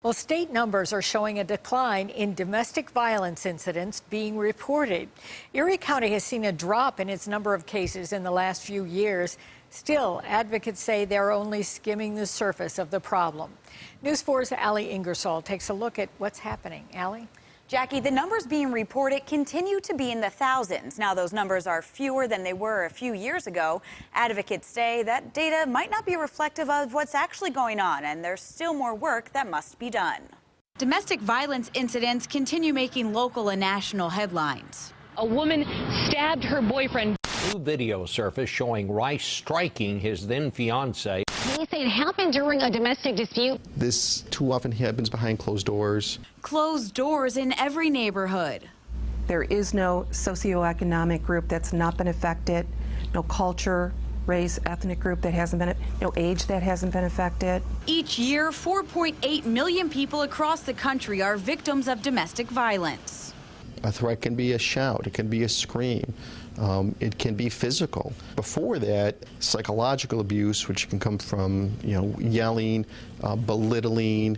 Well, state numbers are showing a decline in domestic violence incidents being reported. Erie County has seen a drop in its number of cases in the last few years. Still, advocates say they're only skimming the surface of the problem. News 4's Allie Ingersoll takes a look at what's happening. Allie? Jackie, the numbers being reported continue to be in the thousands. Now, those numbers are fewer than they were a few years ago. Advocates say that data might not be reflective of what's actually going on, and there's still more work that must be done. Domestic violence incidents continue making local and national headlines. A woman stabbed her boyfriend. New video surfaced showing Rice striking his then fiance. They say it happened during a domestic dispute. This too often happens behind closed doors. Closed doors in every neighborhood. There is no socioeconomic group that's not been affected, no culture, race, ethnic group that hasn't been, no age that hasn't been affected. Each year, 4.8 million people across the country are victims of domestic violence. A threat can be a shout, it can be a scream, it can be physical. Before that, psychological abuse, which can come from, yelling, belittling,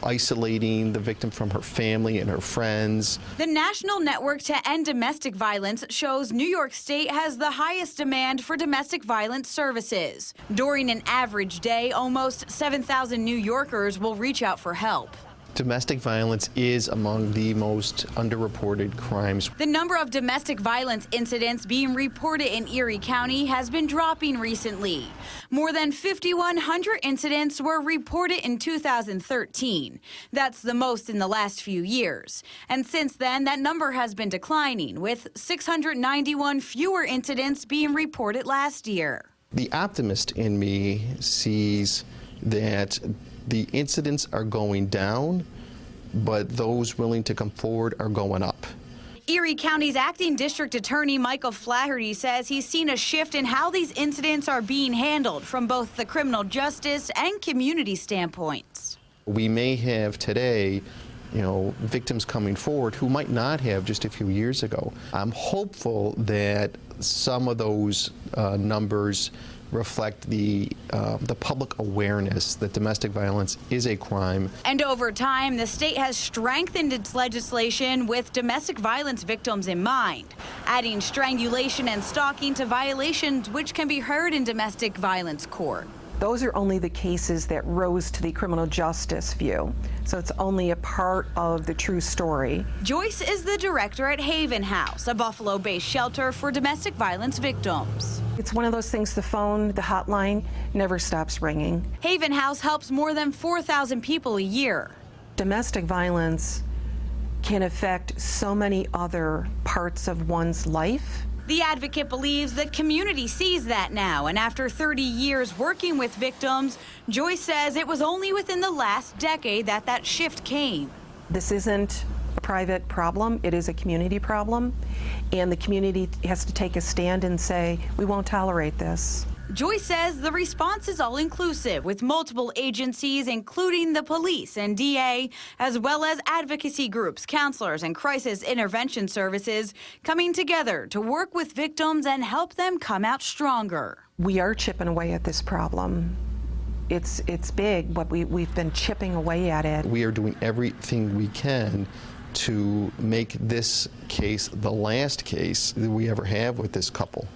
isolating the victim from her family and her friends. The National Network to End Domestic Violence shows New York State has the highest demand for domestic violence services. During an average day, almost 7,000 New Yorkers will reach out for help. Domestic violence is among the most underreported crimes. The number of domestic violence incidents being reported in Erie County has been dropping recently. More than 5,100 incidents were reported in 2013. That's the most in the last few years. And since then, that number has been declining, with 691 fewer incidents being reported last year. The optimist in me sees that the incidents are going down, but those willing to come forward are going up. Erie County's acting district attorney Michael Flaherty says he's seen a shift in how these incidents are being handled from both the criminal justice and community standpoints. We may have today, victims coming forward who might not have just a few years ago. I'm hopeful that some of those numbers reflect the public awareness that domestic violence is a crime. And over time, the state has strengthened its legislation with domestic violence victims in mind, adding strangulation and stalking to violations which can be heard in domestic violence court. Those are only the cases that rose to the criminal justice view, so it's only a part of the true story. Joyce is the director at Haven House, a Buffalo-based shelter for domestic violence victims. It's one of those things, the phone, the hotline, never stops ringing. Haven House helps more than 4,000 people a year. Domestic violence can affect so many other parts of one's life. The advocate believes the community sees that now, and after 30 years working with victims, Joyce says it was only within the last decade that shift came. This isn't a private problem, it is a community problem, and the community has to take a stand and say, we won't tolerate this. Joyce says the response is all-inclusive, with multiple agencies, including the police and DA, as well as advocacy groups, counselors, and crisis intervention services coming together to work with victims and help them come out stronger. We are chipping away at this problem. It's big, but we've been chipping away at it. We are doing everything we can to make this case the last case that we ever have with this couple.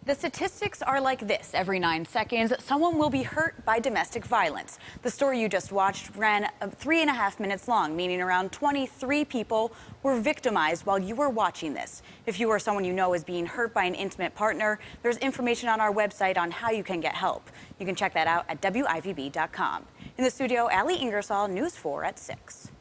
The statistics are like this. Every 9 seconds, someone will be hurt by domestic violence. The story you just watched ran 3.5 minutes long, meaning around 23 people were victimized while you were watching this. If you or someone you know is being hurt by an intimate partner, there's information on our website on how you can get help. You can check that out at WIVB.com. In the studio, Allie Ingersoll, News 4 at 6.